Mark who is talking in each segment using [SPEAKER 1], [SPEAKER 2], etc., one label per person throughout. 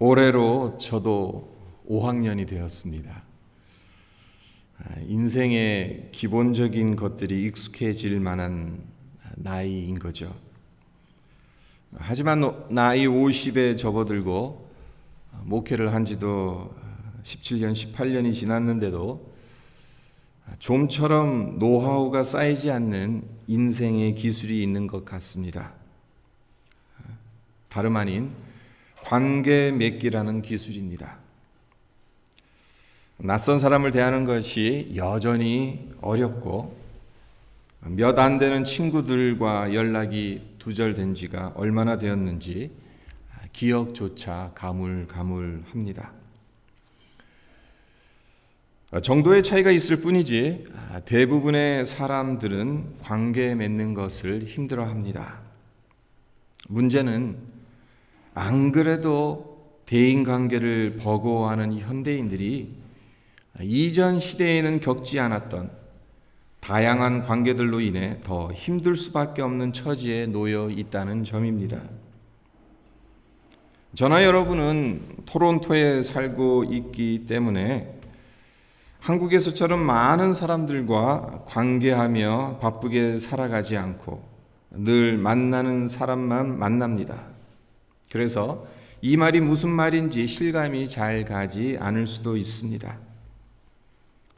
[SPEAKER 1] 올해로 저도 5학년이 되었습니다. 인생의 기본적인 것들이 익숙해질 만한 나이인 거죠. 하지만 나이 50에 접어들고 목회를 한 지도 17년, 18년이 지났는데도 좀처럼 노하우가 쌓이지 않는 인생의 기술이 있는 것 같습니다. 다름 아닌 관계 맺기라는 기술입니다. 낯선 사람을 대하는 것이 여전히 어렵고 몇 안 되는 친구들과 연락이 두절된 지가 얼마나 되었는지 기억조차 가물가물합니다. 정도의 차이가 있을 뿐이지 대부분의 사람들은 관계 맺는 것을 힘들어합니다. 문제는 안 그래도 대인관계를 버거워하는 현대인들이 이전 시대에는 겪지 않았던 다양한 관계들로 인해 더 힘들 수밖에 없는 처지에 놓여 있다는 점입니다. 저나 여러분은 토론토에 살고 있기 때문에 한국에서처럼 많은 사람들과 관계하며 바쁘게 살아가지 않고 늘 만나는 사람만 만납니다. 그래서 이 말이 무슨 말인지 실감이 잘 가지 않을 수도 있습니다.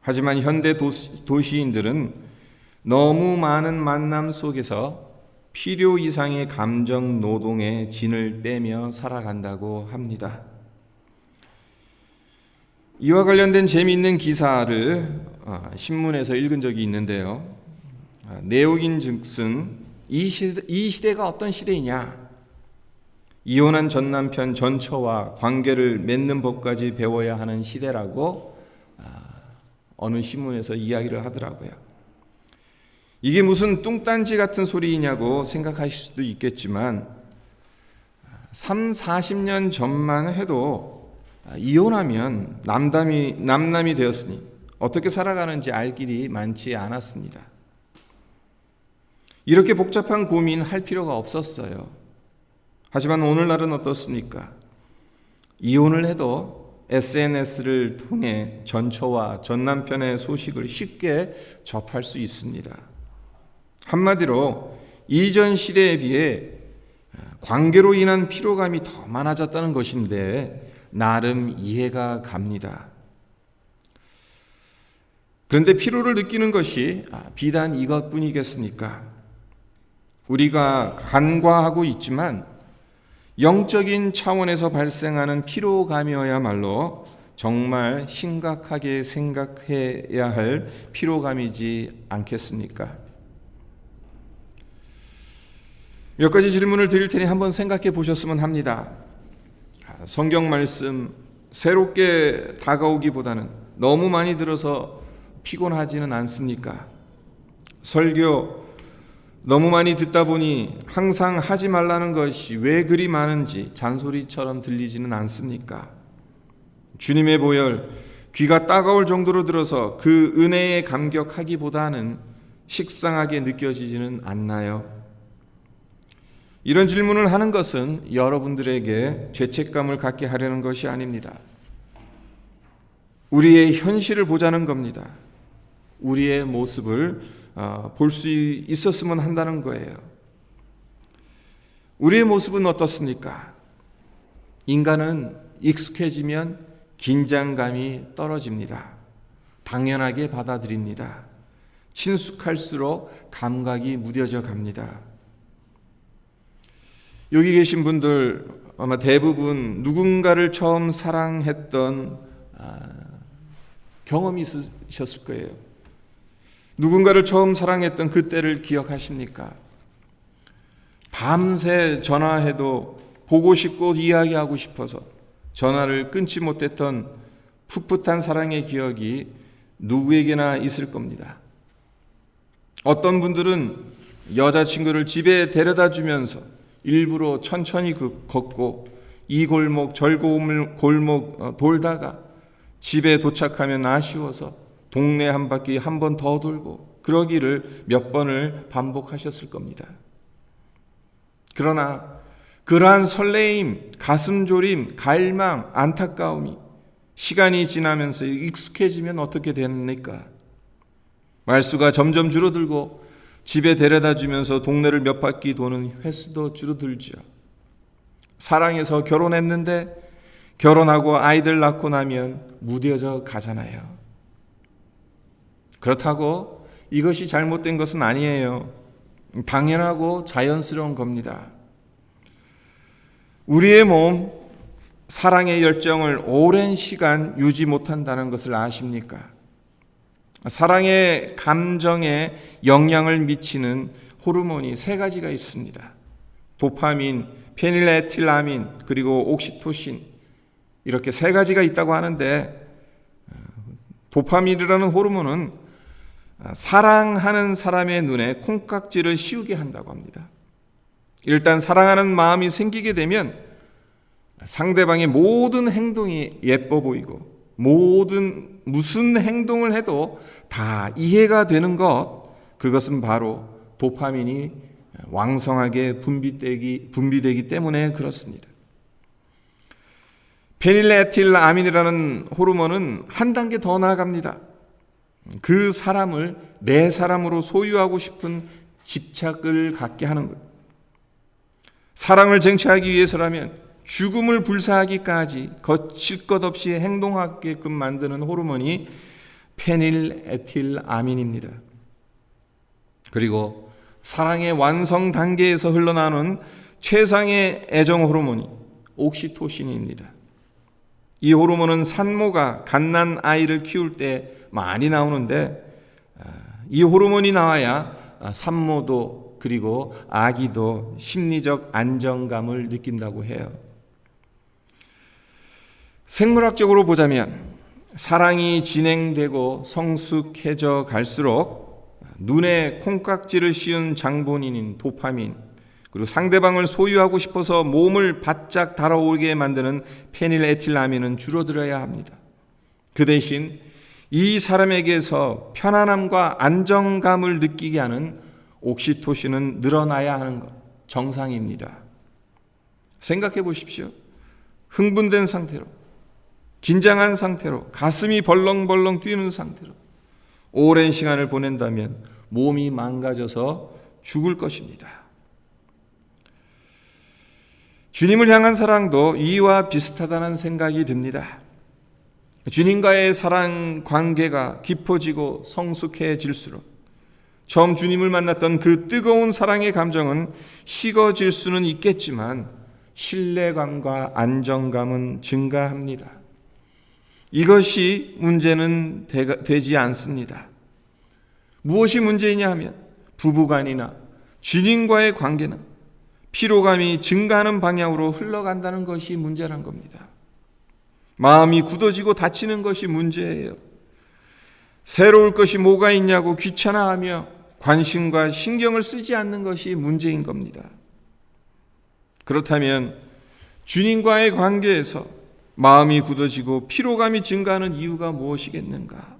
[SPEAKER 1] 하지만 현대 도시인들은 너무 많은 만남 속에서 필요 이상의 감정 노동에 진을 빼며 살아간다고 합니다. 이와 관련된 재미있는 기사를 신문에서 읽은 적이 있는데요. 내용인즉슨 이 시대가 어떤 시대이냐? 이혼한 전남편 전처와 관계를 맺는 법까지 배워야 하는 시대라고 어느 신문에서 이야기를 하더라고요. 이게 무슨 뚱딴지 같은 소리이냐고 생각하실 수도 있겠지만 40년 전만 해도 이혼하면 남남이 되었으니 어떻게 살아가는지 알 길이 많지 않았습니다. 이렇게 복잡한 고민할 필요가 없었어요. 하지만 오늘날은 어떻습니까? 이혼을 해도 SNS를 통해 전처와 전남편의 소식을 쉽게 접할 수 있습니다. 한마디로 이전 시대에 비해 관계로 인한 피로감이 더 많아졌다는 것인데 나름 이해가 갑니다. 그런데 피로를 느끼는 것이 비단 이것뿐이겠습니까? 우리가 간과하고 있지만 영적인 차원에서 발생하는 피로감이어야말로 정말 심각하게 생각해야 할 피로감이지 않겠습니까? 몇 가지 질문을 드릴 테니 한번 생각해 보셨으면 합니다. 성경 말씀 새롭게 다가오기보다는 너무 많이 들어서 피곤하지는 않습니까? 설교 너무 많이 듣다 보니 항상 하지 말라는 것이 왜 그리 많은지 잔소리처럼 들리지는 않습니까? 주님의 보혈, 귀가 따가울 정도로 들어서 그 은혜에 감격하기보다는 식상하게 느껴지지는 않나요? 이런 질문을 하는 것은 여러분들에게 죄책감을 갖게 하려는 것이 아닙니다. 우리의 현실을 보자는 겁니다. 우리의 모습을 볼 수 있었으면 한다는 거예요. 우리의 모습은 어떻습니까? 인간은 익숙해지면 긴장감이 떨어집니다. 당연하게 받아들입니다. 친숙할수록 감각이 무뎌져 갑니다. 여기 계신 분들 아마 대부분 누군가를 처음 사랑했던 경험이 있으셨을 거예요. 누군가를 처음 사랑했던 그때를 기억하십니까? 밤새 전화해도 보고 싶고 이야기하고 싶어서 전화를 끊지 못했던 풋풋한 사랑의 기억이 누구에게나 있을 겁니다. 어떤 분들은 여자친구를 집에 데려다 주면서 일부러 천천히 걷고 이 골목 저 골목 돌다가 집에 도착하면 아쉬워서 동네 한 바퀴 한 번 더 돌고 그러기를 몇 번을 반복하셨을 겁니다. 그러나 그러한 설레임, 가슴졸임, 갈망, 안타까움이 시간이 지나면서 익숙해지면 어떻게 됩니까? 말수가 점점 줄어들고 집에 데려다 주면서 동네를 몇 바퀴 도는 횟수도 줄어들죠. 사랑해서 결혼했는데 결혼하고 아이들 낳고 나면 무뎌져 가잖아요. 그렇다고 이것이 잘못된 것은 아니에요. 당연하고 자연스러운 겁니다. 우리의 몸, 사랑의 열정을 오랜 시간 유지 못한다는 것을 아십니까? 사랑의 감정에 영향을 미치는 호르몬이 세 가지가 있습니다. 도파민, 페닐에틸아민, 그리고 옥시토신, 이렇게 세 가지가 있다고 하는데, 도파민이라는 호르몬은 사랑하는 사람의 눈에 콩깍지를 씌우게 한다고 합니다. 일단 사랑하는 마음이 생기게 되면 상대방의 모든 행동이 예뻐 보이고 무슨 행동을 해도 다 이해가 되는 것, 그것은 바로 도파민이 왕성하게 분비되기 때문에 그렇습니다. 페닐에틸아민이라는 호르몬은 한 단계 더 나아갑니다. 그 사람을 내 사람으로 소유하고 싶은 집착을 갖게 하는 거예요. 사랑을 쟁취하기 위해서라면 죽음을 불사하기까지 거칠 것 없이 행동하게끔 만드는 호르몬이 페닐에틸아민입니다. 그리고 사랑의 완성 단계에서 흘러나오는 최상의 애정 호르몬이 옥시토신입니다. 이 호르몬은 산모가 갓난 아이를 키울 때 많이 나오는데, 이 호르몬이 나와야 산모도 그리고 아기도 심리적 안정감을 느낀다고 해요. 생물학적으로 보자면 사랑이 진행되고 성숙해져 갈수록 눈에 콩깍지를 씌운 장본인인 도파민, 그리고 상대방을 소유하고 싶어서 몸을 바짝 달아오르게 만드는 페닐에틸아민은 줄어들어야 합니다. 그 대신 이 사람에게서 편안함과 안정감을 느끼게 하는 옥시토신은 늘어나야 하는 것, 정상입니다. 생각해 보십시오. 흥분된 상태로, 긴장한 상태로, 가슴이 벌렁벌렁 뛰는 상태로 오랜 시간을 보낸다면 몸이 망가져서 죽을 것입니다. 주님을 향한 사랑도 이와 비슷하다는 생각이 듭니다. 주님과의 사랑 관계가 깊어지고 성숙해질수록 처음 주님을 만났던 그 뜨거운 사랑의 감정은 식어질 수는 있겠지만 신뢰감과 안정감은 증가합니다. 이것이 문제는 되지 않습니다. 무엇이 문제이냐 하면 부부간이나 주님과의 관계는 피로감이 증가하는 방향으로 흘러간다는 것이 문제란 겁니다. 마음이 굳어지고 다치는 것이 문제예요. 새로울 것이 뭐가 있냐고 귀찮아하며 관심과 신경을 쓰지 않는 것이 문제인 겁니다. 그렇다면 주님과의 관계에서 마음이 굳어지고 피로감이 증가하는 이유가 무엇이겠는가?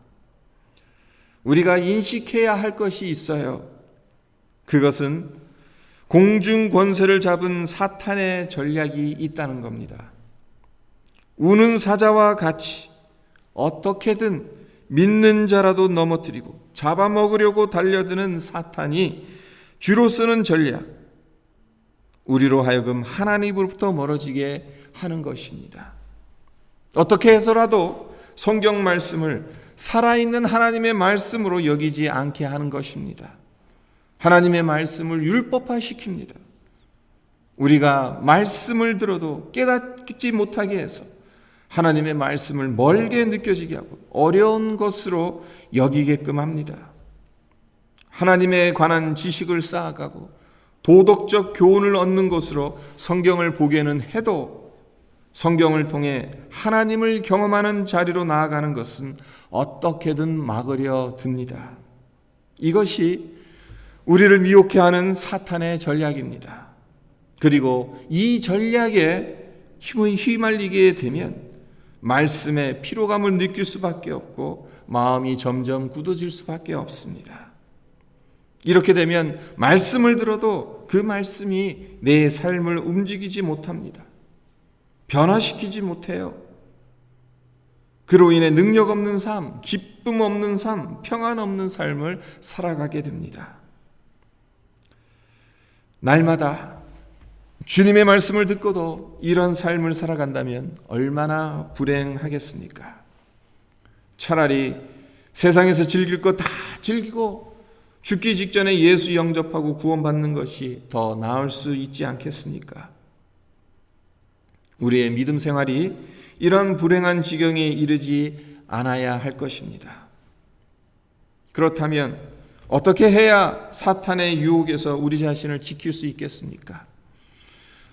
[SPEAKER 1] 우리가 인식해야 할 것이 있어요. 그것은 공중 권세를 잡은 사탄의 전략이 있다는 겁니다. 우는 사자와 같이 어떻게든 믿는 자라도 넘어뜨리고 잡아먹으려고 달려드는 사탄이 주로 쓰는 전략, 우리로 하여금 하나님으로부터 멀어지게 하는 것입니다. 어떻게 해서라도 성경 말씀을 살아있는 하나님의 말씀으로 여기지 않게 하는 것입니다. 하나님의 말씀을 율법화시킵니다. 우리가 말씀을 들어도 깨닫지 못하게 해서 하나님의 말씀을 멀게 느껴지게 하고 어려운 것으로 여기게끔 합니다. 하나님에 관한 지식을 쌓아가고 도덕적 교훈을 얻는 것으로 성경을 보게는 해도 성경을 통해 하나님을 경험하는 자리로 나아가는 것은 어떻게든 막으려 듭니다. 이것이 우리를 미혹해 하는 사탄의 전략입니다. 그리고 이 전략에 휘말리게 되면 말씀의 피로감을 느낄 수밖에 없고 마음이 점점 굳어질 수밖에 없습니다. 이렇게 되면 말씀을 들어도 그 말씀이 내 삶을 움직이지 못합니다. 변화시키지 못해요. 그로 인해 능력 없는 삶, 기쁨 없는 삶, 평안 없는 삶을 살아가게 됩니다. 날마다 주님의 말씀을 듣고도 이런 삶을 살아간다면 얼마나 불행하겠습니까? 차라리 세상에서 즐길 것 다 즐기고 죽기 직전에 예수 영접하고 구원받는 것이 더 나을 수 있지 않겠습니까? 우리의 믿음 생활이 이런 불행한 지경에 이르지 않아야 할 것입니다. 그렇다면 어떻게 해야 사탄의 유혹에서 우리 자신을 지킬 수 있겠습니까?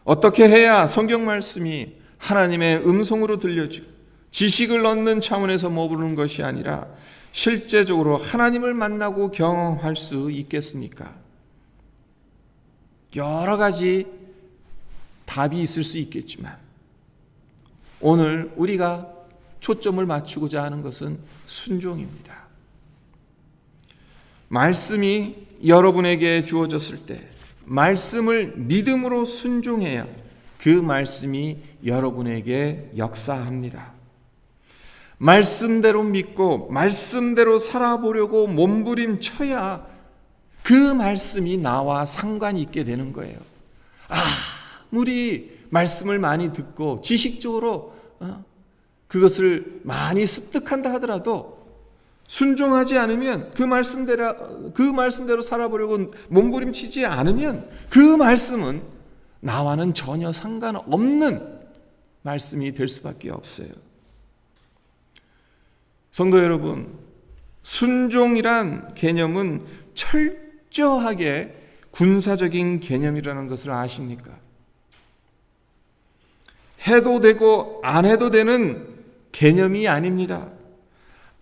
[SPEAKER 1] 어떻게 해야 성경 말씀이 하나님의 음성으로 들려지고 지식을 얻는 차원에서 머무르는 것이 아니라 실제적으로 하나님을 만나고 경험할 수 있겠습니까? 여러 가지 답이 있을 수 있겠지만 오늘 우리가 초점을 맞추고자 하는 것은 순종입니다. 말씀이 여러분에게 주어졌을 때 말씀을 믿음으로 순종해야 그 말씀이 여러분에게 역사합니다. 말씀대로 믿고 말씀대로 살아보려고 몸부림쳐야 그 말씀이 나와 상관이 있게 되는 거예요. 아무리 말씀을 많이 듣고 지식적으로 그것을 많이 습득한다 하더라도 순종하지 않으면 그 말씀대로 살아보려고 몸부림치지 않으면 그 말씀은 나와는 전혀 상관없는 말씀이 될 수밖에 없어요. 성도 여러분, 순종이란 개념은 철저하게 군사적인 개념이라는 것을 아십니까? 해도 되고 안 해도 되는 개념이 아닙니다.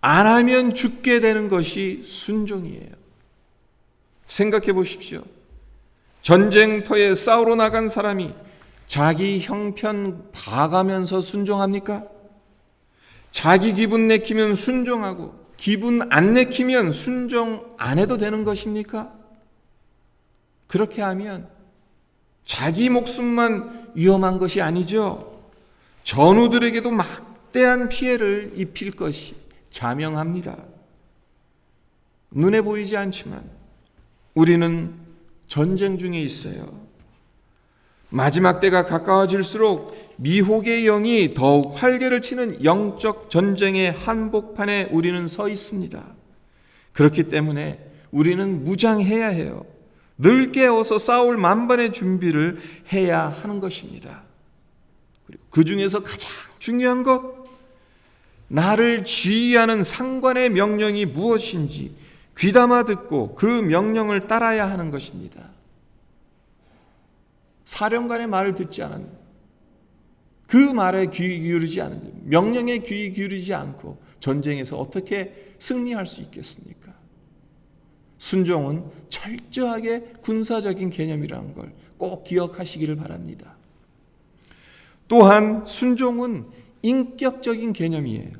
[SPEAKER 1] 안 하면 죽게 되는 것이 순종이에요. 생각해 보십시오. 전쟁터에 싸우러 나간 사람이 자기 형편 봐가면서 순종합니까? 자기 기분 내키면 순종하고 기분 안 내키면 순종 안 해도 되는 것입니까? 그렇게 하면 자기 목숨만 위험한 것이 아니죠. 전우들에게도 막대한 피해를 입힐 것이 자명합니다. 눈에 보이지 않지만 우리는 전쟁 중에 있어요. 마지막 때가 가까워질수록 미혹의 영이 더욱 활개를 치는 영적 전쟁의 한복판에 우리는 서 있습니다. 그렇기 때문에 우리는 무장해야 해요. 늘 깨어서 싸울 만반의 준비를 해야 하는 것입니다. 그리고 그 중에서 가장 중요한 것, 나를 지휘하는 상관의 명령이 무엇인지 귀담아 듣고 그 명령을 따라야 하는 것입니다. 사령관의 말을 듣지 않은, 그 말에 귀 기울이지 않은, 명령에 귀 기울이지 않고 전쟁에서 어떻게 승리할 수 있겠습니까? 순종은 철저하게 군사적인 개념이라는 걸 꼭 기억하시기를 바랍니다. 또한 순종은 인격적인 개념이에요.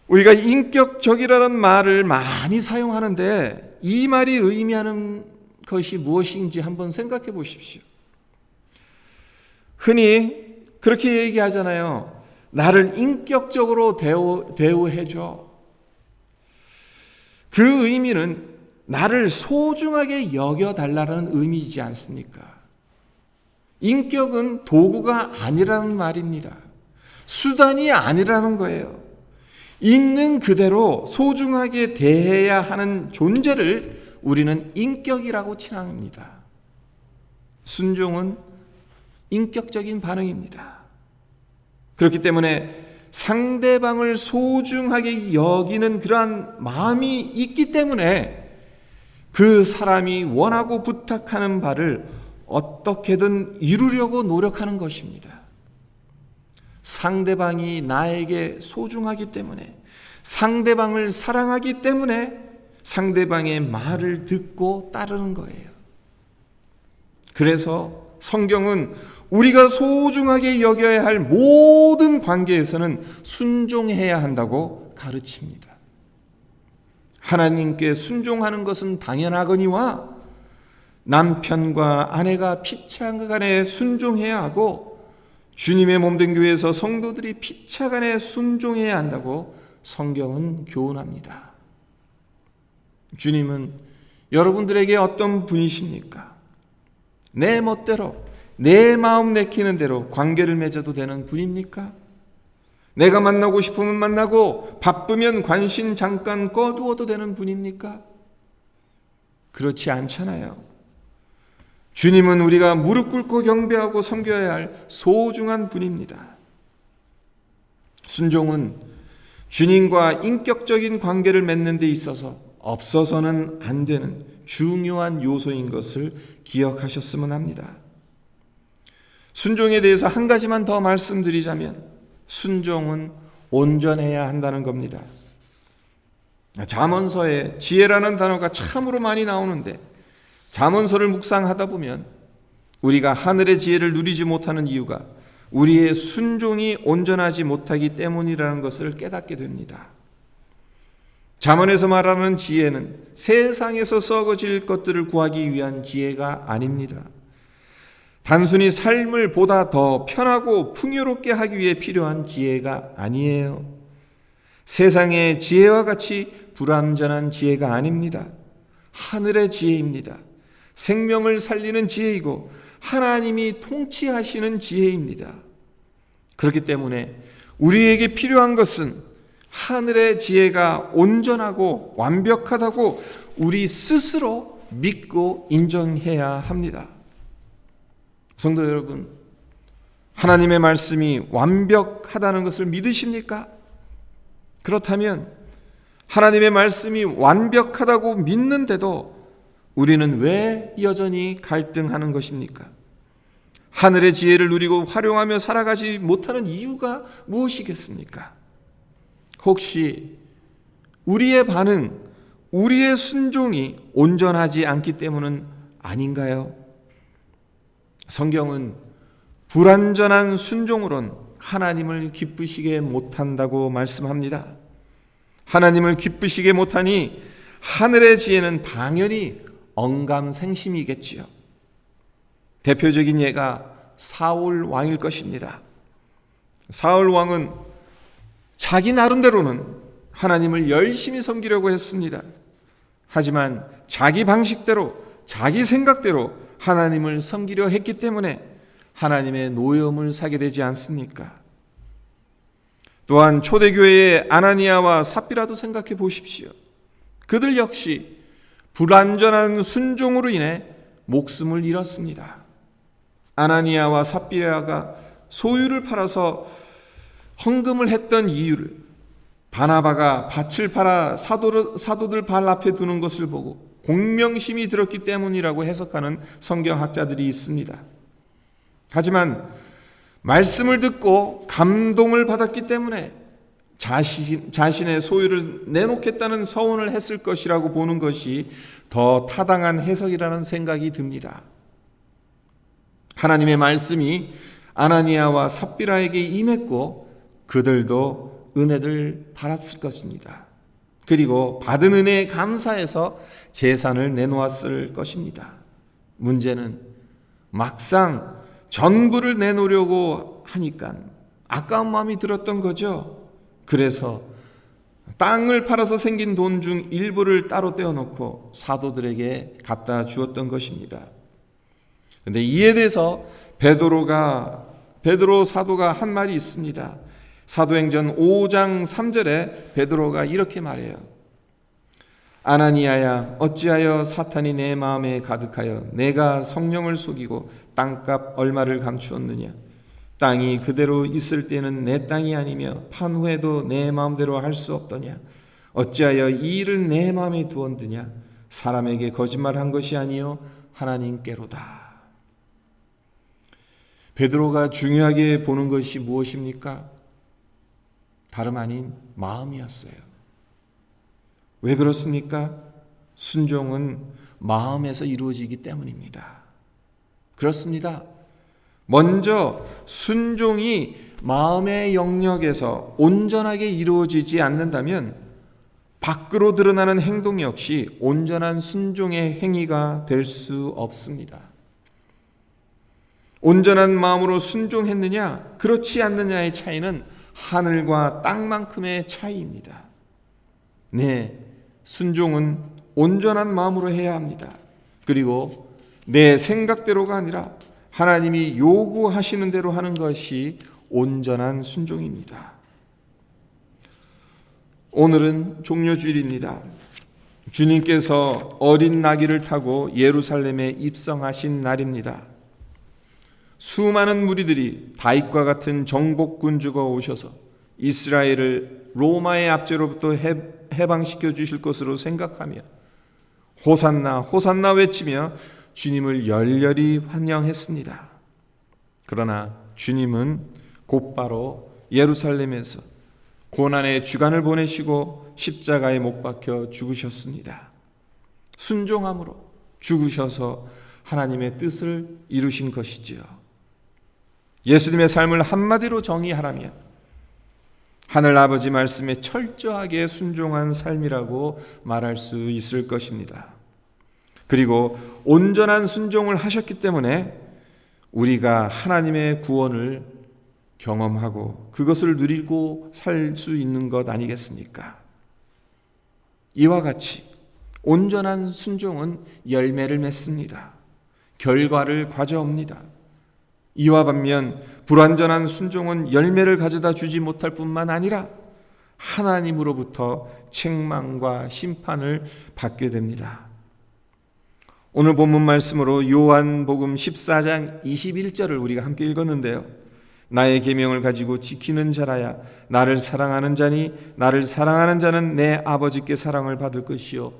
[SPEAKER 1] 우리가 인격적이라는 말을 많이 사용하는데 이 말이 의미하는 것이 무엇인지 한번 생각해 보십시오. 흔히 그렇게 얘기하잖아요. 나를 인격적으로 대우해줘. 그 의미는 나를 소중하게 여겨달라는 의미이지 않습니까? 인격은 도구가 아니라는 말입니다. 수단이 아니라는 거예요. 있는 그대로 소중하게 대해야 하는 존재를 우리는 인격이라고 칭합니다. 순종은 인격적인 반응입니다. 그렇기 때문에 상대방을 소중하게 여기는 그러한 마음이 있기 때문에 그 사람이 원하고 부탁하는 바를 어떻게든 이루려고 노력하는 것입니다. 상대방이 나에게 소중하기 때문에, 상대방을 사랑하기 때문에 상대방의 말을 듣고 따르는 거예요. 그래서 성경은 우리가 소중하게 여겨야 할 모든 관계에서는 순종해야 한다고 가르칩니다. 하나님께 순종하는 것은 당연하거니와 남편과 아내가 피차간에 순종해야 하고 주님의 몸된 교회에서 성도들이 피차간에 순종해야 한다고 성경은 교훈합니다. 주님은 여러분들에게 어떤 분이십니까? 내 멋대로 내 마음 내키는 대로 관계를 맺어도 되는 분입니까? 내가 만나고 싶으면 만나고 바쁘면 관심 잠깐 꺼두어도 되는 분입니까? 그렇지 않잖아요. 주님은 우리가 무릎 꿇고 경배하고 섬겨야 할 소중한 분입니다. 순종은 주님과 인격적인 관계를 맺는 데 있어서 없어서는 안 되는 중요한 요소인 것을 기억하셨으면 합니다. 순종에 대해서 한 가지만 더 말씀드리자면 순종은 온전해야 한다는 겁니다. 잠언서에 지혜라는 단어가 참으로 많이 나오는데 잠언서를 묵상하다 보면 우리가 하늘의 지혜를 누리지 못하는 이유가 우리의 순종이 온전하지 못하기 때문이라는 것을 깨닫게 됩니다. 잠언에서 말하는 지혜는 세상에서 썩어질 것들을 구하기 위한 지혜가 아닙니다. 단순히 삶을 보다 더 편하고 풍요롭게 하기 위해 필요한 지혜가 아니에요. 세상의 지혜와 같이 불완전한 지혜가 아닙니다. 하늘의 지혜입니다. 생명을 살리는 지혜이고 하나님이 통치하시는 지혜입니다. 그렇기 때문에 우리에게 필요한 것은 하늘의 지혜가 온전하고 완벽하다고 우리 스스로 믿고 인정해야 합니다. 성도 여러분, 하나님의 말씀이 완벽하다는 것을 믿으십니까? 그렇다면 하나님의 말씀이 완벽하다고 믿는데도 우리는 왜 여전히 갈등하는 것입니까? 하늘의 지혜를 누리고 활용하며 살아가지 못하는 이유가 무엇이겠습니까? 혹시 우리의 반응, 우리의 순종이 온전하지 않기 때문은 아닌가요? 성경은 불완전한 순종으론 하나님을 기쁘시게 못한다고 말씀합니다. 하나님을 기쁘시게 못하니 하늘의 지혜는 당연히 언감생심이겠지요. 대표적인 예가 사울 왕일 것입니다. 사울 왕은 자기 나름대로는 하나님을 열심히 섬기려고 했습니다. 하지만 자기 방식대로, 자기 생각대로 하나님을 섬기려 했기 때문에 하나님의 노여움을 사게 되지 않습니까? 또한 초대교회의 아나니아와 삽비라도 생각해 보십시오. 그들 역시 불완전한 순종으로 인해 목숨을 잃었습니다. 아나니아와 삽비라가 소유를 팔아서 헌금을 했던 이유를 바나바가 밭을 팔아 사도들 발 앞에 두는 것을 보고 공명심이 들었기 때문이라고 해석하는 성경학자들이 있습니다. 하지만 말씀을 듣고 감동을 받았기 때문에 자신의 소유를 내놓겠다는 서원을 했을 것이라고 보는 것이 더 타당한 해석이라는 생각이 듭니다. 하나님의 말씀이 아나니아와 삽비라에게 임했고 그들도 은혜를 받았을 것입니다. 그리고 받은 은혜에 감사해서 재산을 내놓았을 것입니다. 문제는 막상 전부를 내놓으려고 하니까 아까운 마음이 들었던 거죠. 그래서 땅을 팔아서 생긴 돈 중 일부를 따로 떼어놓고 사도들에게 갖다 주었던 것입니다. 그런데 이에 대해서 베드로 사도가 한 말이 있습니다. 사도행전 5장 3절에 베드로가 이렇게 말해요. 아나니아야, 어찌하여 사탄이 내 마음에 가득하여 내가 성령을 속이고 땅값 얼마를 감추었느냐? 땅이 그대로 있을 때는 내 땅이 아니며 판 후에도 내 마음대로 할 수 없더냐? 어찌하여 이 일을 내 마음에 두었느냐? 사람에게 거짓말한 것이 아니요 하나님께로다. 베드로가 중요하게 보는 것이 무엇입니까? 다름 아닌 마음이었어요. 왜 그렇습니까? 순종은 마음에서 이루어지기 때문입니다. 그렇습니다. 먼저 순종이 마음의 영역에서 온전하게 이루어지지 않는다면 밖으로 드러나는 행동 역시 온전한 순종의 행위가 될 수 없습니다. 온전한 마음으로 순종했느냐, 그렇지 않느냐의 차이는 하늘과 땅만큼의 차이입니다. 네, 순종은 온전한 마음으로 해야 합니다. 그리고 내 생각대로가 아니라 하나님이 요구하시는 대로 하는 것이 온전한 순종입니다. 오늘은 종료주일입니다. 주님께서 어린 나귀를 타고 예루살렘에 입성하신 날입니다. 수많은 무리들이 다윗과 같은 정복군주가 오셔서 이스라엘을 로마의 압제로부터 해방시켜 주실 것으로 생각하며 호산나 호산나 외치며 주님을 열렬히 환영했습니다. 그러나 주님은 곧바로 예루살렘에서 고난의 주간을 보내시고 십자가에 못 박혀 죽으셨습니다. 순종함으로 죽으셔서 하나님의 뜻을 이루신 것이지요. 예수님의 삶을 한마디로 정의하라면 하늘아버지 말씀에 철저하게 순종한 삶이라고 말할 수 있을 것입니다. 그리고 온전한 순종을 하셨기 때문에 우리가 하나님의 구원을 경험하고 그것을 누리고 살 수 있는 것 아니겠습니까? 이와 같이 온전한 순종은 열매를 맺습니다. 결과를 가져옵니다. 이와 반면 불완전한 순종은 열매를 가져다 주지 못할 뿐만 아니라 하나님으로부터 책망과 심판을 받게 됩니다. 오늘 본문 말씀으로 요한복음 14장 21절을 우리가 함께 읽었는데요. 나의 계명을 가지고 지키는 자라야 나를 사랑하는 자니 나를 사랑하는 자는 내 아버지께 사랑을 받을 것이요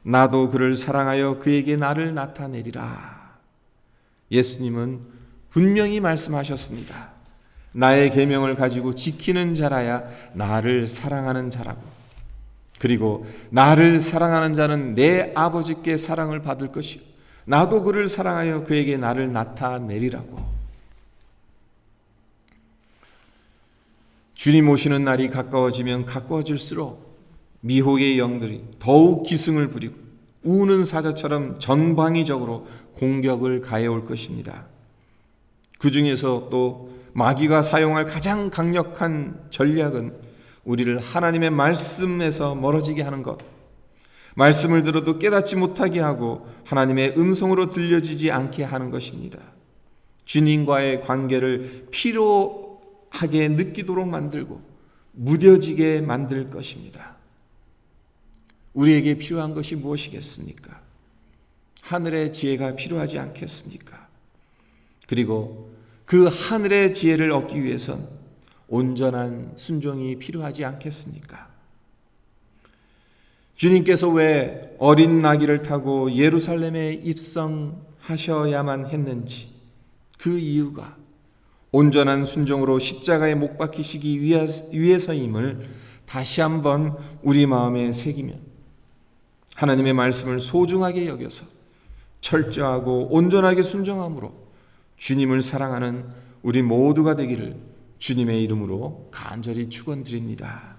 [SPEAKER 1] 나도 그를 사랑하여 그에게 나를 나타내리라. 예수님은 분명히 말씀하셨습니다. 나의 계명을 가지고 지키는 자라야 나를 사랑하는 자라고, 그리고 나를 사랑하는 자는 내 아버지께 사랑을 받을 것이요 나도 그를 사랑하여 그에게 나를 나타내리라고. 주님 오시는 날이 가까워지면 가까워질수록 미혹의 영들이 더욱 기승을 부리고 우는 사자처럼 전방위적으로 공격을 가해올 것입니다. 그 중에서 또 마귀가 사용할 가장 강력한 전략은 우리를 하나님의 말씀에서 멀어지게 하는 것, 말씀을 들어도 깨닫지 못하게 하고 하나님의 음성으로 들려지지 않게 하는 것입니다. 주님과의 관계를 피로하게 느끼도록 만들고 무뎌지게 만들 것입니다. 우리에게 필요한 것이 무엇이겠습니까? 하늘의 지혜가 필요하지 않겠습니까? 그리고 그 하늘의 지혜를 얻기 위해선 온전한 순종이 필요하지 않겠습니까? 주님께서 왜 어린 나귀를 타고 예루살렘에 입성하셔야만 했는지, 그 이유가 온전한 순종으로 십자가에 못 박히시기 위해서임을 다시 한번 우리 마음에 새기면 하나님의 말씀을 소중하게 여겨서 철저하고 온전하게 순종함으로 주님을 사랑하는 우리 모두가 되기를 주님의 이름으로 간절히 축원드립니다.